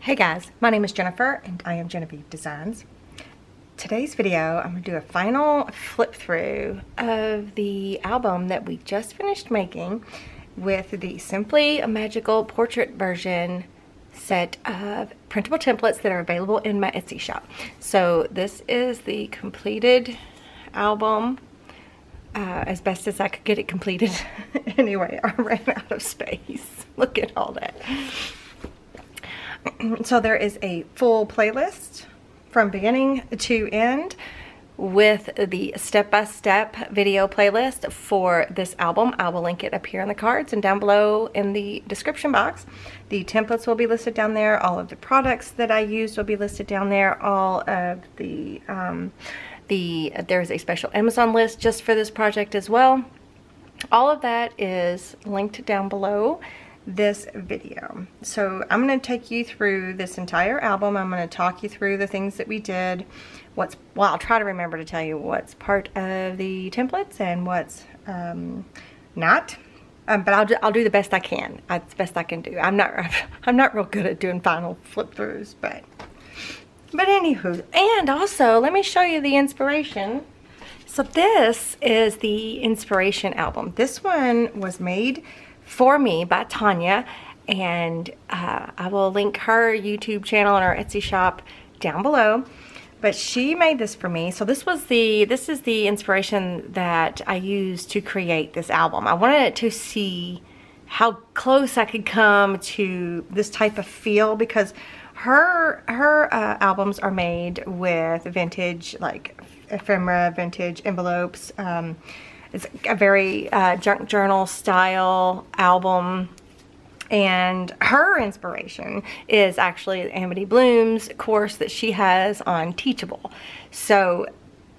Hey guys, my name is Jennifer and I am Jenofeve Designs. Today's video, I'm going to do a final flip through of the album that we just finished making with the Simply Magical Portrait version set of printable templates that are available in my Etsy shop. So this is the completed album, as best as I could get it completed. Anyway, I ran out of space. Look at all that. So there is a full playlist from beginning to end with the step-by-step video playlist for this album. I will link it up here in the cards and down below in the description box. The templates will be listed down there. All of the products that I used will be listed down there. All of the there's a special Amazon list just for this project as well. All of that is linked down below this video. So I'm going to take you through this entire album. I'm going to talk you through the things that we did, well, I'll try to remember to tell you what's part of the templates and what's not, but I'll do the best I can. It's the best I can do. I'm not real good at doing final flip throughs, but anywho, and also let me show you the inspiration. So this is the inspiration album. This one was made for me by Tanya, and I will link her YouTube channel and her Etsy shop down below. But she made this for me. So this is the inspiration that I used to create this album. I wanted to see how close I could come to this type of feel, because her albums are made with vintage, like ephemera, vintage envelopes. It's a very junk journal style album, and her inspiration is actually Amity Bloom's course that she has on Teachable. So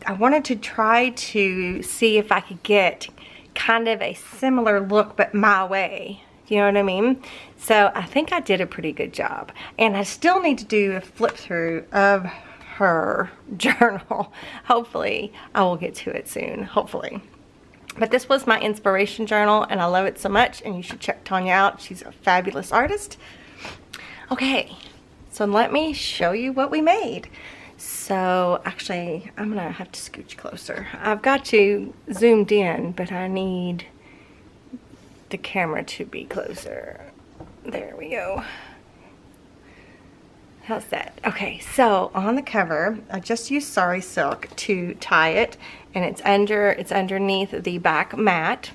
I wanted to try to see if I could get kind of a similar look, but my way. You know what I mean? So I think I did a pretty good job, and I still need to do a flip through of her journal. Hopefully I will get to it soon, hopefully. But this was my inspiration journal, and I love it so much, and you should check Tanya out. She's a fabulous artist. Okay, so let me show you what we made. So actually, I'm gonna have to scooch closer. I've got you zoomed in, but I need the camera to be closer. There we go. How's that? Okay, so on the cover, I just used sari silk to tie it, and it's underneath the back mat.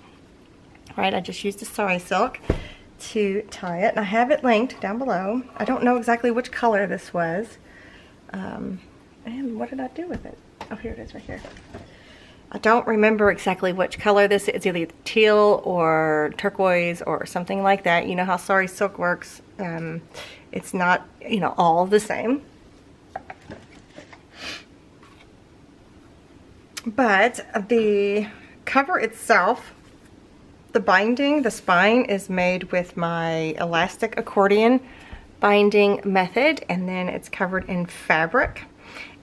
Right, I just used the sari silk to tie it, and I have it linked down below. I don't know exactly which color this was. And what did I do with it? Oh, here it is right here. I don't remember exactly which color this is. It's either teal or turquoise or something like that. You know how sari silk works. It's not, you know, all the same. But the cover itself, the binding, the spine is made with my elastic accordion binding method, and then it's covered in fabric.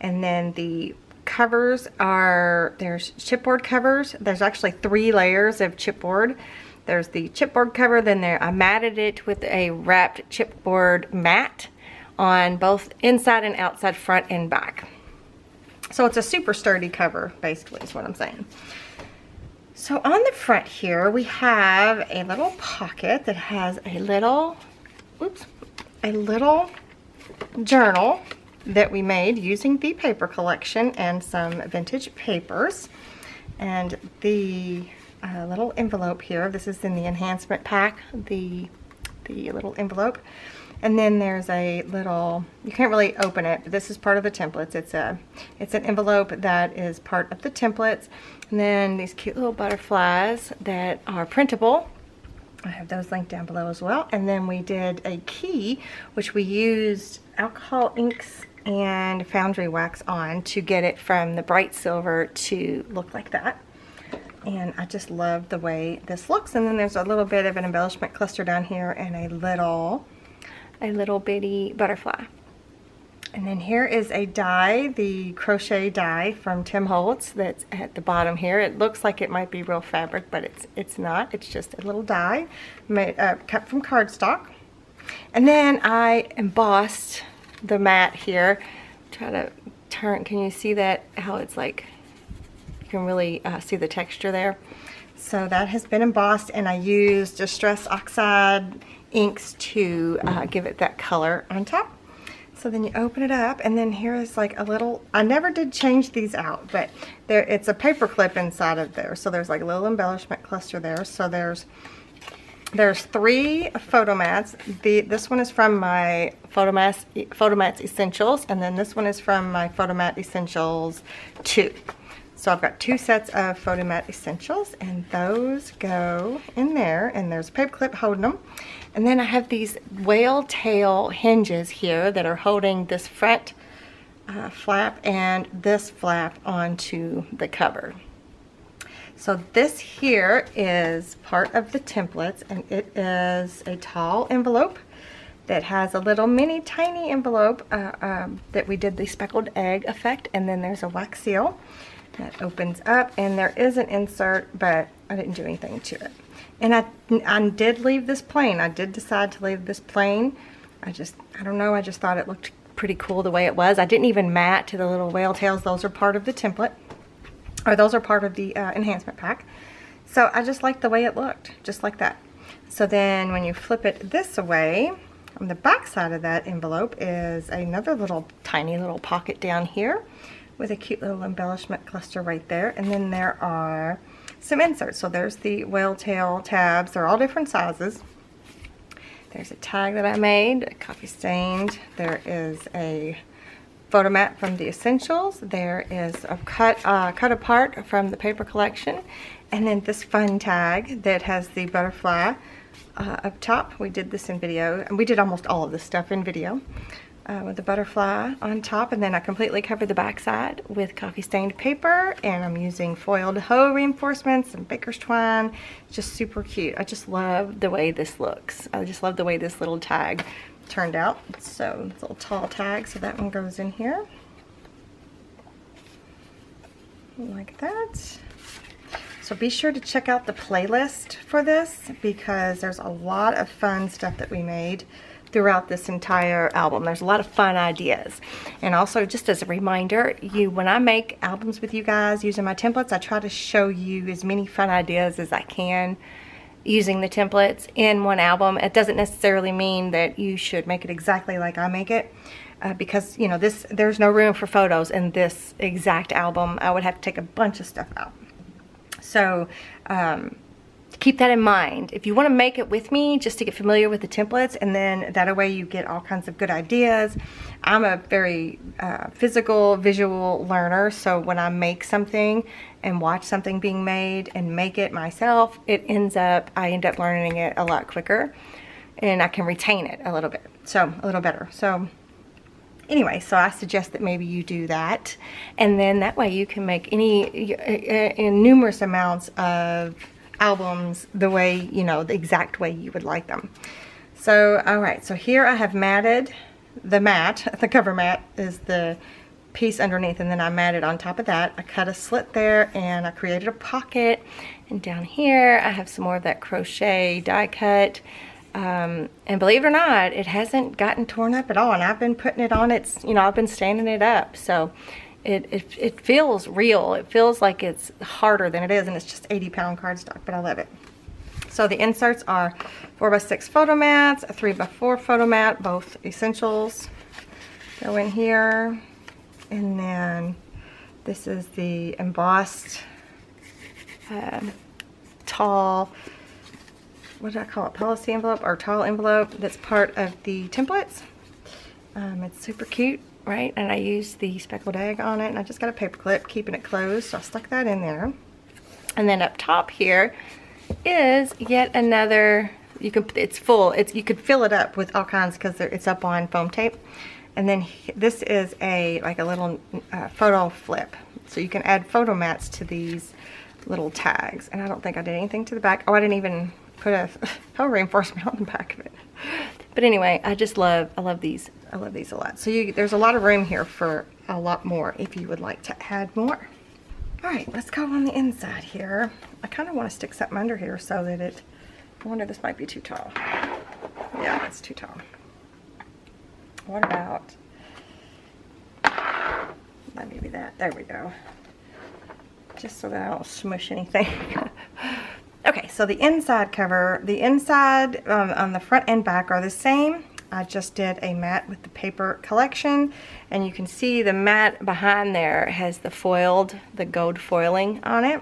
And then the covers are, there's chipboard covers. There's actually 3 layers of chipboard. There's the chipboard cover, then I matted it with a wrapped chipboard mat on both inside and outside, front and back. So it's a super sturdy cover, basically, is what I'm saying. So on the front here, we have a little pocket that has a little journal that we made using the paper collection and some vintage papers. And the little envelope here, this is in the enhancement pack, the little envelope. And then there's a little, you can't really open it, but this is part of the templates. It's an envelope that is part of the templates. And then these cute little butterflies that are printable. I have those linked down below as well. And then we did a key, which we used alcohol inks and foundry wax on to get it from the bright silver to look like that. And I just love the way this looks. And then there's a little bit of an embellishment cluster down here and a little bitty butterfly. And then here is a die, the crochet die from Tim Holtz that's at the bottom here. It looks like it might be real fabric, but it's not. It's just a little die made, cut from cardstock. And then I embossed the mat here. Try to turn, can you see that, how it's like, you can really see the texture there. So that has been embossed, and I used Distress Oxide inks to give it that color on top. So then you open it up, and then here is like a little, I never did change these out, but there, it's a paper clip inside of there. So there's like a little embellishment cluster there. So there's 3 photo mats. This one is from my Photomats Essentials, and then this one is from my Photomat Essentials 2. So I've got 2 sets of Photomat Essentials, and those go in there, and there's a paper clip holding them. And then I have these whale tail hinges here that are holding this front flap and this flap onto the cover. So this here is part of the templates, and it is a tall envelope that has a little mini tiny envelope that we did the speckled egg effect, and then there's a wax seal that opens up, and there is an insert, but I didn't do anything to it. And I did leave this plain. I did decide to leave this plain. I don't know, I just thought it looked pretty cool the way it was. I didn't even mat to the little whale tails. Those are part of the template, or those are part of the enhancement pack. So I just liked the way it looked, just like that. So then when you flip it this way, on the back side of that envelope is another little tiny little pocket down here with a cute little embellishment cluster right there. And then there are some inserts. So there's the whale tail tabs. They're all different sizes. There's a tag that I made, coffee stained. There is a photo mat from the Essentials. There is a cut apart from the paper collection. And then this fun tag that has the butterfly up top. We did this in video, and we did almost all of this stuff in video. With the butterfly on top, and then I completely covered the back side with coffee stained paper, and I'm using foiled hoe reinforcements and baker's twine. It's just super cute. I just love the way this looks. I just love the way this little tag turned out. So it's a little tall tag, so that one goes in here like that. So be sure to check out the playlist for this, because there's a lot of fun stuff that we made throughout this entire album. There's a lot of fun ideas. And also, just as a reminder, when I make albums with you guys using my templates, I try to show you as many fun ideas as I can using the templates in one album. It doesn't necessarily mean that you should make it exactly like I make it, because you know, there's no room for photos in this exact album. I would have to take a bunch of stuff out. So keep that in mind. If you want to make it with me, just to get familiar with the templates, and then that way you get all kinds of good ideas. I'm a very physical, visual learner, so when I make something and watch something being made and make it myself, I end up learning it a lot quicker, and I can retain it a little better. So anyway, so I suggest that maybe you do that, and then that way you can make in numerous amounts of albums the way, you know, the exact way you would like them. So alright, so here I have matted the mat. The cover mat is the piece underneath, and then I matted on top of that. I cut a slit there, and I created a pocket, and down here I have some more of that crochet die cut, and believe it or not, it hasn't gotten torn up at all, and I've been putting it on. It's, you know, I've been standing it up, so it feels real. It feels like it's harder than it is, and it's just 80-pound cardstock, but I love it. So the inserts are 4x6 photo mats, a 3x4 photo mat, both Essentials go in here, and then this is the embossed tall, what did I call it, policy envelope or tall envelope that's part of the templates. It's super cute, right? And I used the speckled egg on it, and I just got a paper clip keeping it closed, so I stuck that in there. And then up top here is yet another, it's full, you could fill it up with all kinds because it's up on foam tape. And then this is like a little photo flip, so you can add photo mats to these little tags. And I don't think I did anything to the back. Oh, I didn't even put a hoe reinforcement on the back of it. But anyway, I love these. I love these a lot. So there's a lot of room here for a lot more if you would like to add more. All right, let's go on the inside here. I kind of want to stick something under here so that I wonder, this might be too tall. Yeah, that's too tall. What about, maybe that, there we go. Just so that I don't smush anything. Okay, so the inside cover, the inside on the front and back are the same. I just did a mat with the paper collection, and you can see the mat behind there has the gold foiling on it.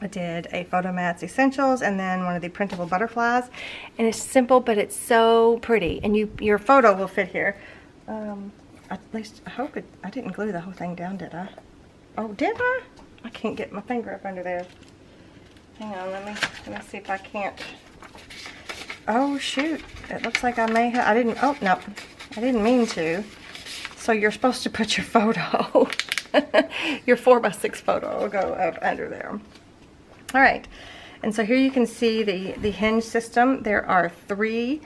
I did a Photomats Essentials and then one of the printable butterflies, and it's simple, but it's so pretty, and your photo will fit here. At least I hope I didn't glue the whole thing down, did I? Oh, did I? I can't get my finger up under there. Hang on, let me see if I can't. Oh shoot, it looks like I may have, oh no, I didn't mean to. So you're supposed to put your photo, your 4x6 photo will go up under there. All right, and so here you can see the hinge system. There are 3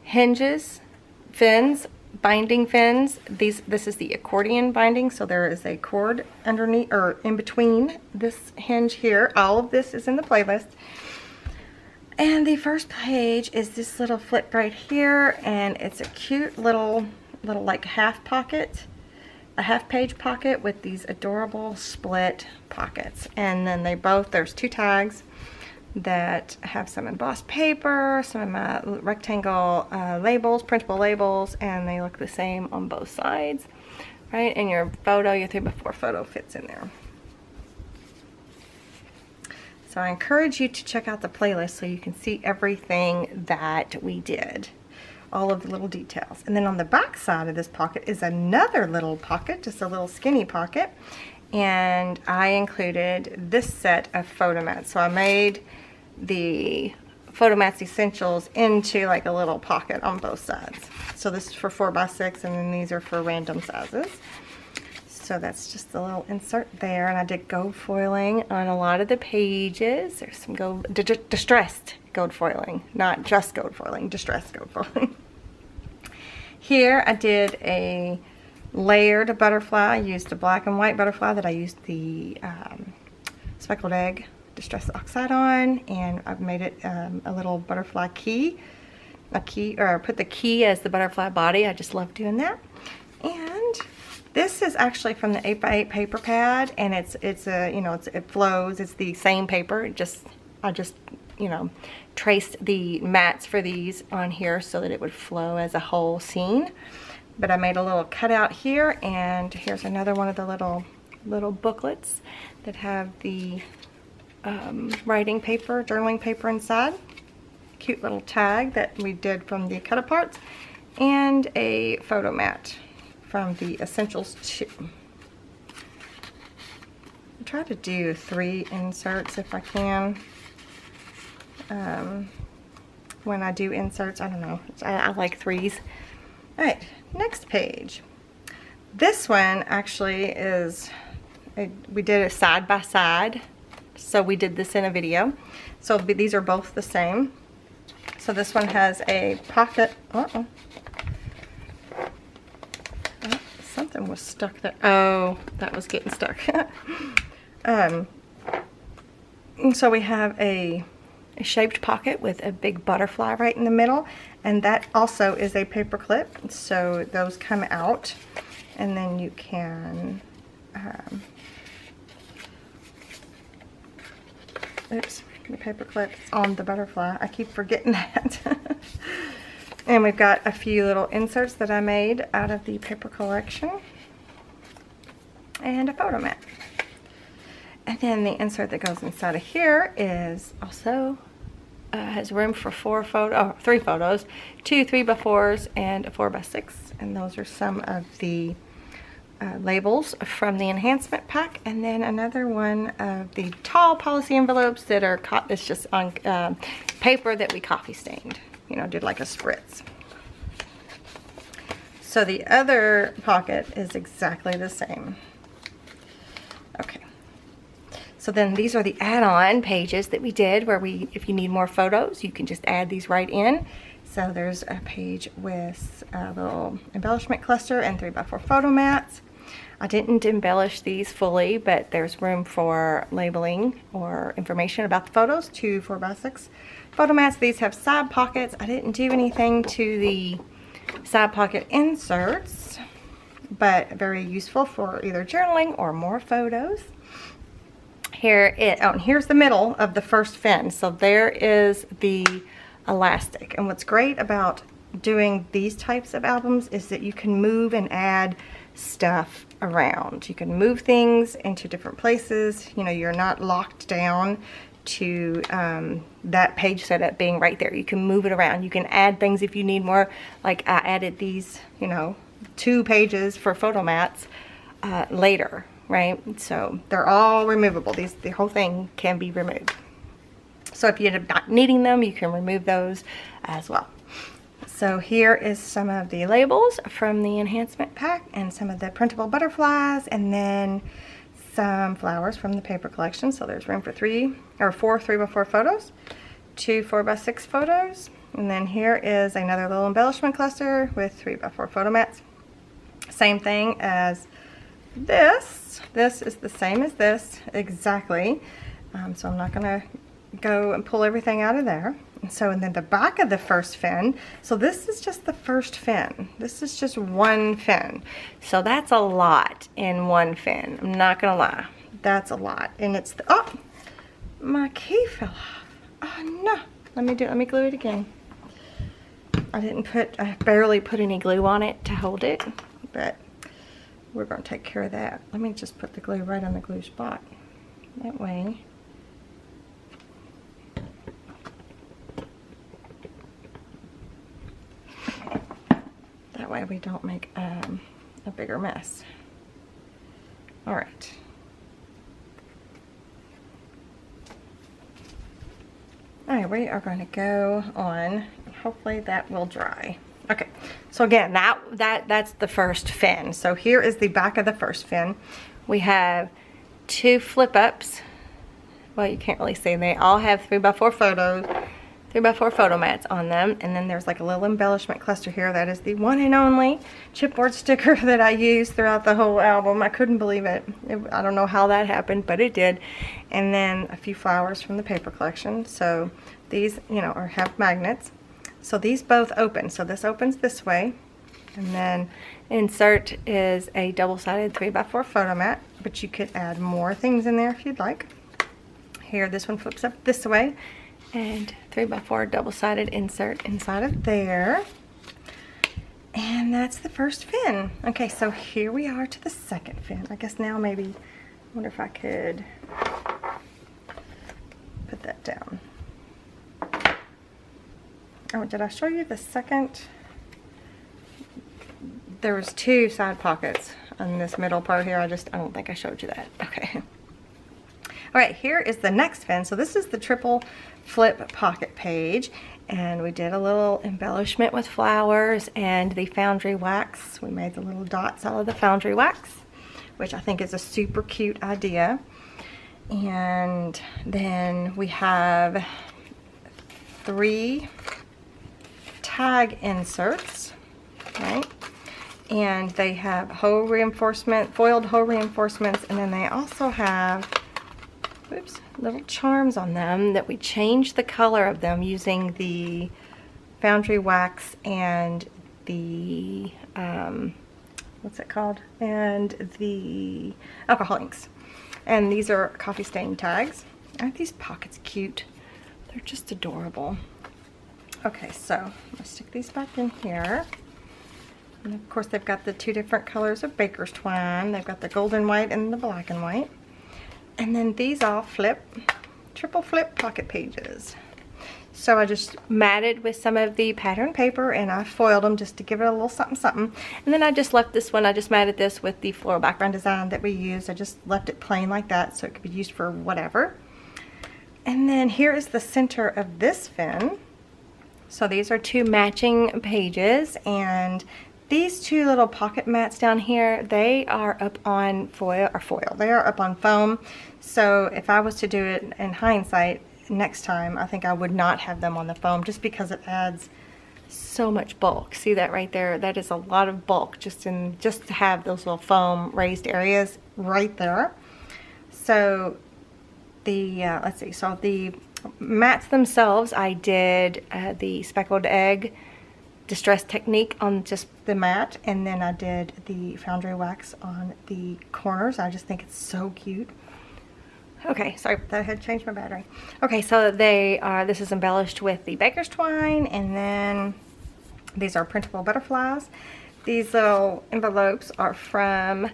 hinges, fins, binding fins. This is the accordion binding, so there is a cord underneath or in between this hinge here. All of this is in the playlist. And the first page is this little flip right here, and it's a cute little like half pocket, a half page pocket with these adorable split pockets. And then there's 2 tags that have some embossed paper, some of my rectangle labels, printable labels, and they look the same on both sides, right? And your 3x4 photo fits in there. So I encourage you to check out the playlist so you can see everything that we did, all of the little details. And then on the back side of this pocket is another little pocket, just a little skinny pocket, and I included this set of Photomats. So I made the Photomats Essentials into like a little pocket on both sides. So this is for 4x6, and then these are for random sizes. So that's just a little insert there, and I did gold foiling on a lot of the pages. There's some distressed gold foiling, not just gold foiling, distressed gold foiling. Here I did a layered butterfly. I used a black and white butterfly that I used the speckled egg distress oxide on, and I've made it a little butterfly key, or put the key as the butterfly body. I just love doing that. And this is actually from the 8x8 paper pad, and it flows. It's the same paper. I just traced the mats for these on here so that it would flow as a whole scene. But I made a little cutout here, and here's another one of the little booklets that have the writing paper, journaling paper inside. Cute little tag that we did from the cut aparts, and a photo mat from the Essentials 2. I try to do 3 inserts if I can. When I do inserts, I don't know, I like 3s. Alright, next page. This one actually is, we did it side by side, so we did this in a video. So these are both the same. So this one has a pocket. Something was stuck there. Oh, that was getting stuck. So we have a shaped pocket with a big butterfly right in the middle, and that also is a paper clip. So those come out, and then you can oops, the paper clip's on the butterfly. I keep forgetting that. And we've got a few little inserts that I made out of the paper collection, and a photo mat. And then the insert that goes inside of here is also has room for 3 photos, 2 3x4s and a 4x6, and those are some of the labels from the enhancement pack. And then another one of the tall policy envelopes that are it's just on paper that we coffee stained, did like a spritz. So the other pocket is exactly the same. Okay. So then these are the add-on pages that we did, where if you need more photos, you can just add these right in. So there's a page with a little embellishment cluster and 3x4 photo mats. I didn't embellish these fully, but there's room for labeling or information about the photos. 2 4x6 photo mats. These have side pockets. I didn't do anything to the side pocket inserts, but very useful for either journaling or more photos. Here's the middle of the first fin. So there is the elastic. And what's great about doing these types of albums is that you can move and add stuff around. You can move things into different places. You know, you're not locked down to that page setup being right there. You can move it around. You can add things if you need more. Like I added these, you know, 2 pages for photo mats later, right? So they're all removable. The whole thing can be removed. So if you end up not needing them, you can remove those as well. So here is some of the labels from the enhancement pack and some of the printable butterflies, and then some flowers from the paper collection. So there's room for 4 3x4 photos, 2 4x6 photos, and then here is another little embellishment cluster with 3x4 photo mats. Same thing as this. This is the same as this exactly. So I'm not gonna go and pull everything out of there. And then the back of the first fin, so this is just the first fin. This is just one fin. So that's a lot in one fin. I'm not gonna lie. That's a lot. And it's the, oh, my key fell off. Oh no. Let me glue it again. I barely put any glue on it to hold it, but we're gonna take care of that. Let me just put the glue right on the glue spot. That way. That way we don't make a bigger mess. All right. All right, we are going to go on. Hopefully that will dry. Okay, so again, that's the first fin. So here is the back of the first fin. We have 2 flip ups. Well, you can't really see. They all have 3x4 photos. 3x4 photo mats on them, and then there's like a little embellishment cluster here. That is the one and only chipboard sticker that I used throughout the whole album. I couldn't believe it. I don't know how that happened, but it did. And then a few flowers from the paper collection. So these, you know, have magnets. So these both open. So this opens this way, and then insert is a double-sided 3x4 photo mat, but you could add more things in there if you'd like. Here, this one flips up this way, and 3x4 double-sided insert inside of there. And that's the first fin. Okay, so here we are to the second fin. I guess now maybe, I wonder if I could put that down. Oh, did I show you the second? There was 2 side pockets on this middle part here. I don't think I showed you that. Okay. All right, here is the next fin. So this is the triple flip pocket page, and we did a little embellishment with flowers and the foundry wax. We made the little dots out of the foundry wax, which I think is a super cute idea. And then we have 3 tag inserts, right? And they have hole reinforcement, foiled hole reinforcements, and then they also have little charms on them that we changed the color of them using the foundry wax and the what's it called, and the alcohol inks. And these are coffee stain tags. Aren't these pockets cute? They're just adorable. Okay, so I'm gonna stick these back in here. And of course they've got the 2 different colors of baker's twine. They've got the golden white and the black and white. And then these all flip, triple flip pocket pages. So I just matted with some of the pattern paper, and I foiled them just to give it a little something something. And then I just left this one, I just matted this with the floral background design that we used. I just left it plain like that so it could be used for whatever. And then here is the center of this fin. So these are 2 matching pages, and these 2 little pocket mats down here, they are up on foil. They are up on foam. So if I was to do it in hindsight next time, I think I would not have them on the foam, just because it adds so much bulk. See that right there? That is a lot of bulk just to have those little foam raised areas right there. So the let's see, so the mats themselves, I did the speckled egg distress technique on just the mat, and then I did the foundry wax on the corners. I just think it's so cute. Okay, sorry, I had changed my battery. Okay, so they are, this is embellished with the baker's twine, and then these are printable butterflies. These little envelopes are from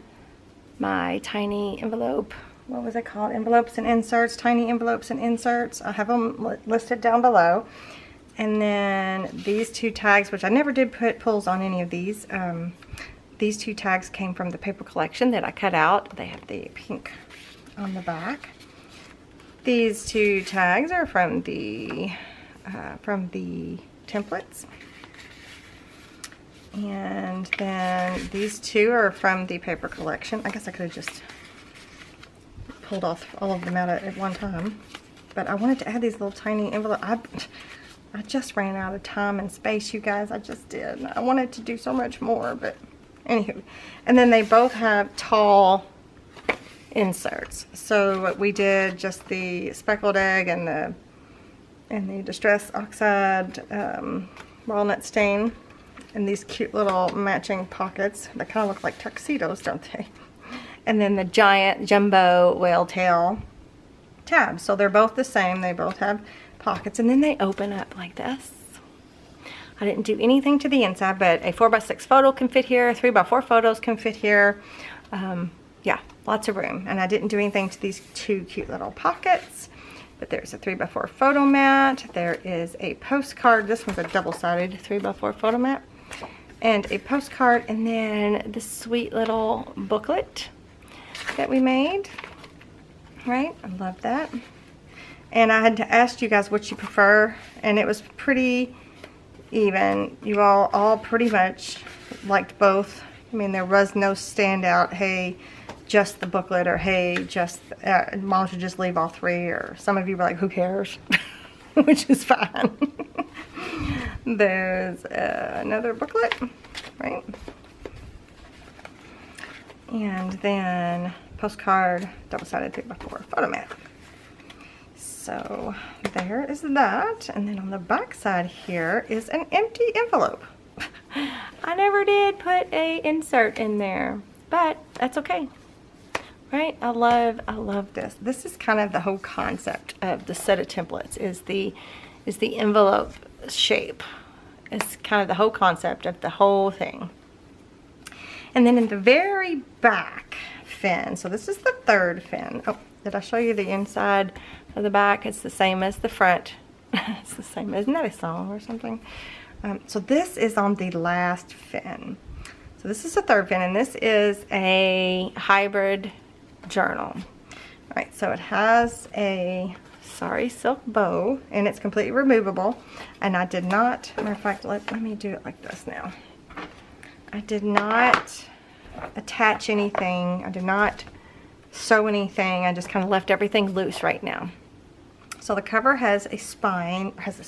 my tiny envelope, what was it called? Envelopes and inserts, tiny envelopes and inserts. I have them listed down below. And then these two tags, which I never did put pulls on any of these. These two tags came from the paper collection that I cut out. They have the pink on the back. These two tags are from the templates. And then these two are from the paper collection. I guess I could have just pulled off all of them out at one time. But I wanted to add these little tiny envelopes. I just ran out of time and space, you guys. I just did. I wanted to do so much more, but anywho. And then they both have tall inserts. So we did just the speckled egg and the distress oxide walnut stain, and these cute little matching pockets that kind of look like tuxedos, don't they? And then the giant jumbo whale tail tabs. So they're both the same. They both have pockets, and then they open up like this. I didn't do anything to the inside, but a 4x6 photo can fit here. 3x4 photos can fit here. Yeah, lots of room. And I didn't do anything to these two cute little pockets, but there's a 3x4 photo mat. There is a postcard. This one's a double-sided 3x4 photo mat, and a postcard, and then this sweet little booklet that we made. Right, I love that. And I had to ask you guys what you prefer, and it was pretty even. You all pretty much liked both. I mean, there was no standout, hey, just the booklet, or hey, just mom should just leave all three, or some of you were like, who cares? Which is fine. There's another booklet, right? And then postcard, double-sided 3x4 photo mat. So there is that. And then on the back side here is an empty envelope. I never did put a insert in there, but that's okay. Right? I love this. This is kind of the whole concept of the set of templates, is the envelope shape. It's kind of the whole concept of the whole thing. And then in the very back fin, so this is the third fin. Oh, did I show you the inside of the back? It's the same as the front. It's the same. Isn't that a song or something? So this is on the last fin. So this is the third fin, and this is a hybrid journal. All right, so it has a sari silk bow, and it's completely removable. And I did not, matter of fact, let me do it like this now. I did not attach anything. I did not sew anything. I just kind of left everything loose right now. So the cover has a spine, has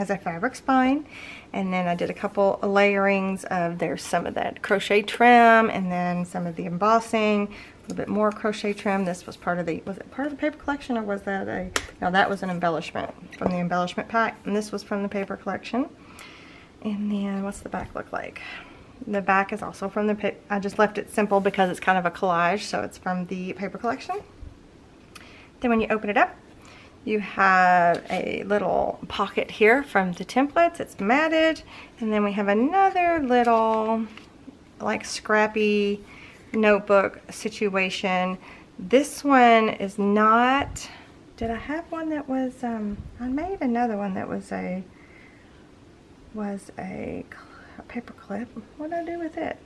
a fabric spine, and then I did a couple of layerings of, there's some of that crochet trim, and then some of the embossing, a little bit more crochet trim. This was part of the, was it part of the paper collection, or was that a, no, that was an embellishment from the embellishment pack, and this was from the paper collection. And then what's the back look like? The back is also from the paper. I just left it simple because it's kind of a collage, so it's from the paper collection. Then when you open it up, you have a little pocket here from the templates. It's matted. And then we have another little like scrappy notebook situation. This one is not, did I have one that was, I made another one that was a paper clip. What did I do with it?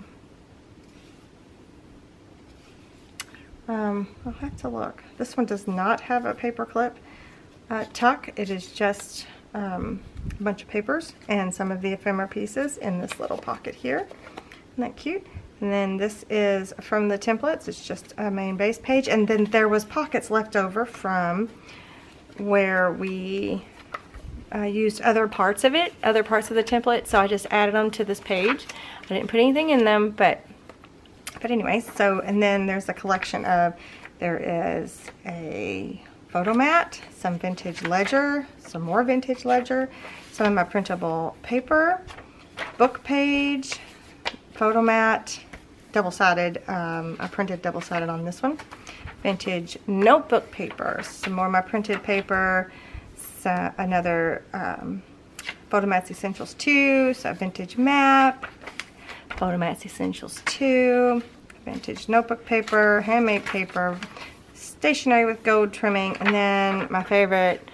I'll have to look. This one does not have a paper clip tuck. It is just a bunch of papers and some of the ephemera pieces in this little pocket here. Isn't that cute? And then this is from the templates. It's just a main base page. And then there was pockets left over from where we used other parts of it, other parts of the template, so I just added them to this page. I didn't put anything in them, but anyway, so, and then there's a collection of, there is a photo mat, some vintage ledger, some more vintage ledger, some of my printable paper, book page, photo mat, double-sided, I printed double-sided on this one, vintage notebook paper, some more of my printed paper, so another Photo Mats Essentials 2, so vintage map, Photo Mats Essentials 2, vintage notebook paper, handmade paper, stationery with gold trimming, and then my favorite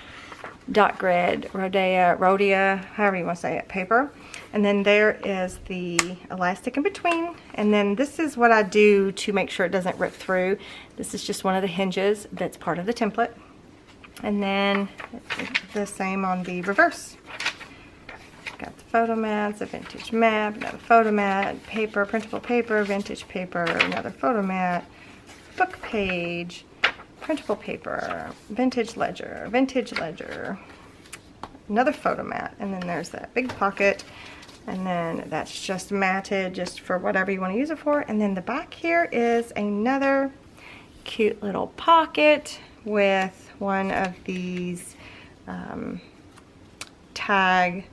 dot grid, rhodia, however you want to say it, paper. And then there is the elastic in between. And then this is what I do to make sure it doesn't rip through. This is just one of the hinges that's part of the template. And then the same on the reverse. Got the photo mats, a vintage map, another photo mat, paper, printable paper, vintage paper, another photo mat, book page, printable paper, vintage ledger, another photo mat, and then there's that big pocket, and then that's just matted just for whatever you want to use it for. And then the back here is another cute little pocket with one of these tag,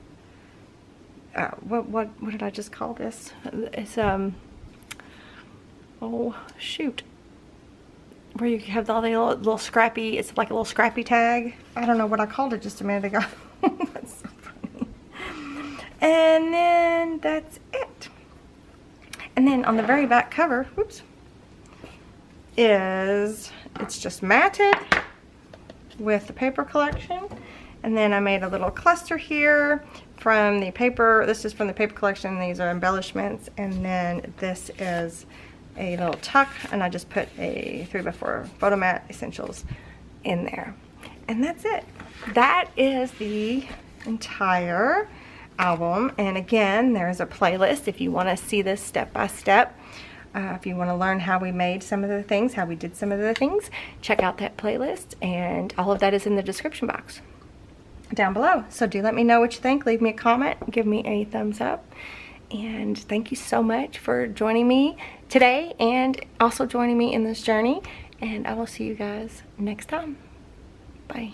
what did I just call this? It's oh shoot, where you have all the little scrappy, it's like a little scrappy tag. I don't know what I called it just a minute ago. That's so funny. And then that's it. And then on the very back cover, whoops, it's just matted with the paper collection. And then I made a little cluster here from the paper. This is from the paper collection. These are embellishments. And then this is a little tuck, and I just put a 3x4 photo mat essentials in there. And that's it. That is the entire album. And again, there's a playlist if you want to see this step by step. If you want to learn how we made some of the things, how we did some of the things, check out that playlist, and all of that is in the description box down below. So do let me know what you think. Leave me a comment, give me a thumbs up, and thank you so much for joining me today and also joining me in this journey, and I will see you guys next time. Bye.